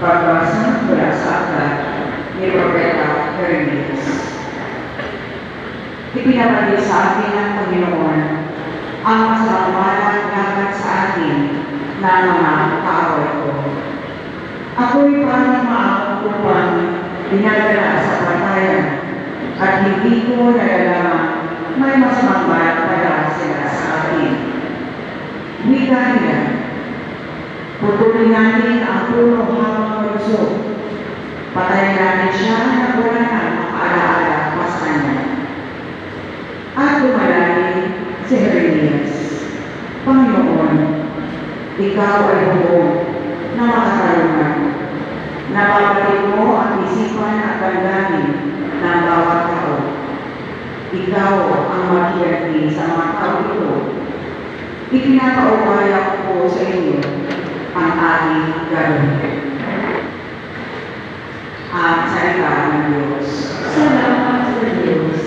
Pagbasa mula sa aklat ni Propeta Jeremias. Ipinabalik sa atin ng Panginoon ang masawalang dapat sa atin na mga kaaway ko. Ako'y parang maakot upang dinadala sa patayan at hindi ko nalalaman may masamang balak pala sila sa atin. Wika nila, putulin natin ang puno habang malusog. Patayin natin siya na wala na makaalaala pa sa kanya. At lumalali si Jeremias, Panginoon, ikaw ay buong na makatarungan. Nababatid mo ang isipan at damdamin ng bawat tao. Ikaw ang makikinig sa mga tao ito. Ipinapaubaya ko sa inyo ang ating gawin. Ang salita ng Diyos. Salamat sa Diyos.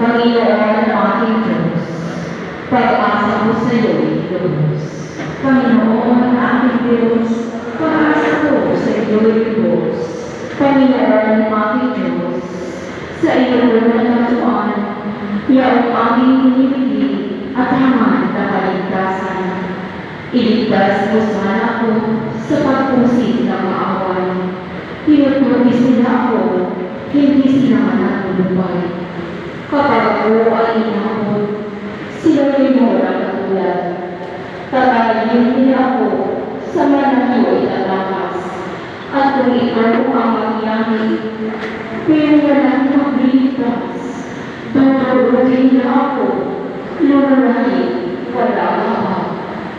Panginoon ang aking Diyos, pag-asa ko sa iyo'y lubos. Panginoon ang aking Diyos, pag-asa ko sa iyo'y lubos. Panginoon ang aking Diyos, sa iyo ko natatuan, iyong aking hinibigin at hangad na kaligtasan. Iligtas mo sana ako sa pagpusit ng maaway. Tinutulogis nila ako, hindi sila manatulubay. Kapag ako ay inahon, sila'y mo na katulad. Tatayin nila ako sa manahiyo'y tatakas. At kung ikaw ang magyahin, pero walang magliligtas. Tutulogin nila ako, lululahin, wala ka.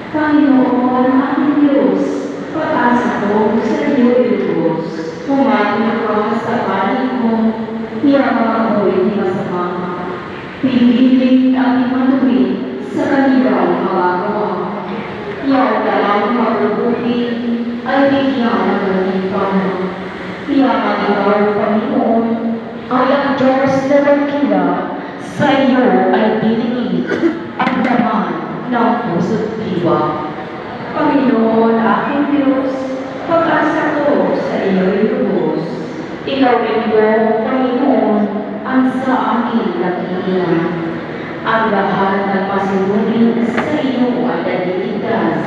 Panginoon ang aking Diyos, pag-asa ko sa iyo'y lubos. Kumain ka sa panig mo, iyang mga amoy di masama. Pinipilit ang imatuwid sa kanilang mga gawa. Iyang dalang mabubuti ay bigyan ng nalipana. Iyang manigaw, Panginoon, ay ang Diyos na nagkila, sa iyo ay dinigit ang laman ng puso't diwa. Panginoon, aking Diyos, pag-asa ko sa iyo'y lubos. Ikaw rin mo, Panginoon, ang sa akin nakikilan. Ang lahat ng masunurin sa iyo ay naliligtas.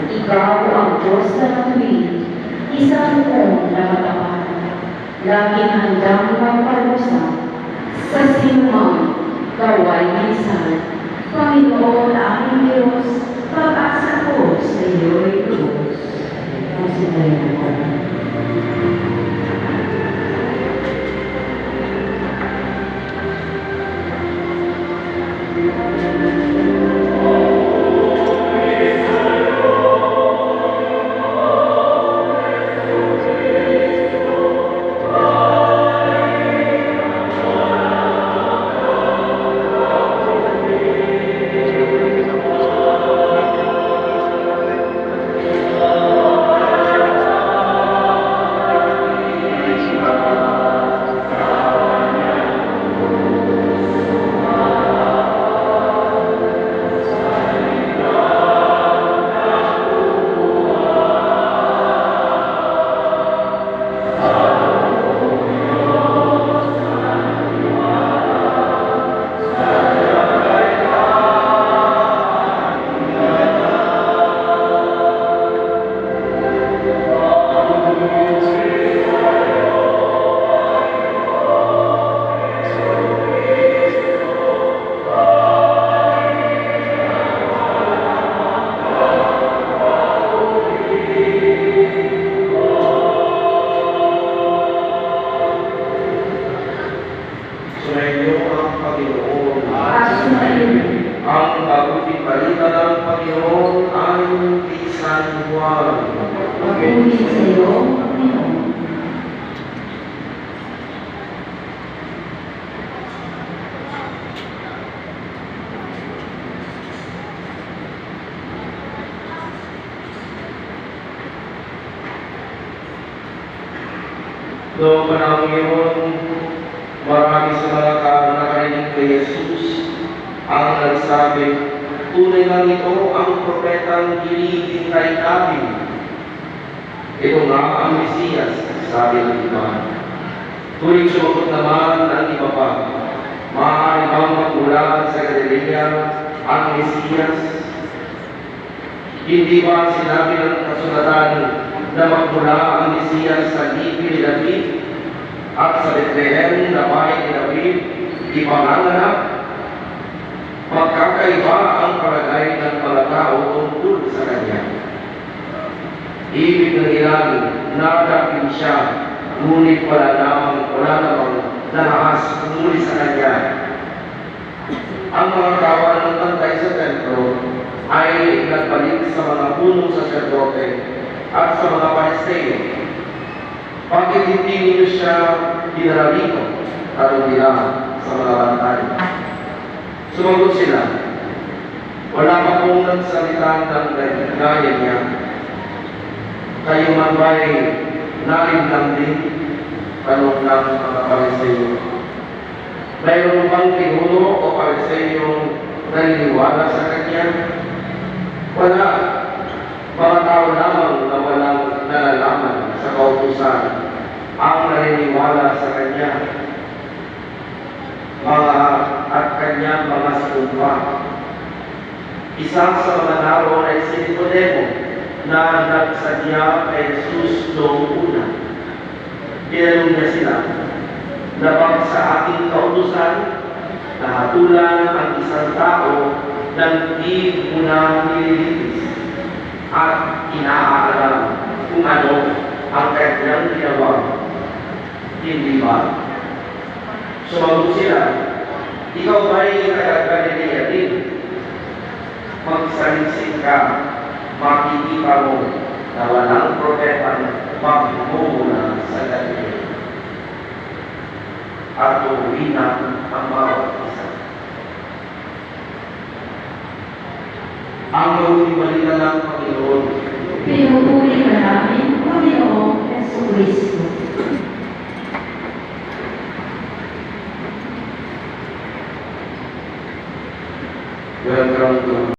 Ikaw ang Diyos na matuwid, isang noon na matapat. Laging handang magparusa sa sinumang gawa'y minsan. Panginoon, aking Diyos, pag-asa ko sa iyo'y lubos. Ang sinayin ko. Noong panahon ngayon, marami sa mga nakarinig kay Jesus ang nagsabi, tunay lang ito ang propetang hinihintay natin. Ito nga ang Mesiyas, sabi ng iba. Tuwing sumagot naman ang iba pa, maaari bang magmula sa Galilea ang Mesiyas? Hindi ba sinabi ng kasulatan na magmula ang Mesiyas sa lipi ni David at sa Bethlehem na bahay ni David ipanganganak? Magkakaiba ang palagay ng mga tao tungkol sa kanya. Ibig ng ilan nadapin siya, ngunit wala namang nalahas muli sa kanya. Ang mga kawan ng pantay sa templo ay nagbalik sa mga punong saserdote at sa mga Palestino. Bakit hindi niyo siya dinala dito? Tanong nila sa mga bantay. Sumagot sila, wala pa pong nagsalita ng gaya niya. Kayo man ba'y nalimlang din? Tanong ng mga Palestino. Mayroon bang pinuno o Palestino naniniwala sa kanya? Wala. Mga tao lamang na walang nalalaman sa kautusan ang naniniwala sa kanya. At kanyang mga sumpa. Isang sa mga tao ay si Nicodemo na nagsadya kay Jesus noong una. Tinanong niya sila, labang sa ating kautusan, nahatulan ang isang tao ng di muna nililitis at inaalam kung ano ang kanyang ginawa. Hindi ba? Sumagot sila, ikaw ba'y taga-Galilea din? Magsalinsin ka, makikita mo na walang propetang magmumula sa Galilea. At tuwin na ang bawat isa. Ang mahuling balita ng Panginoon. Pinupuri ka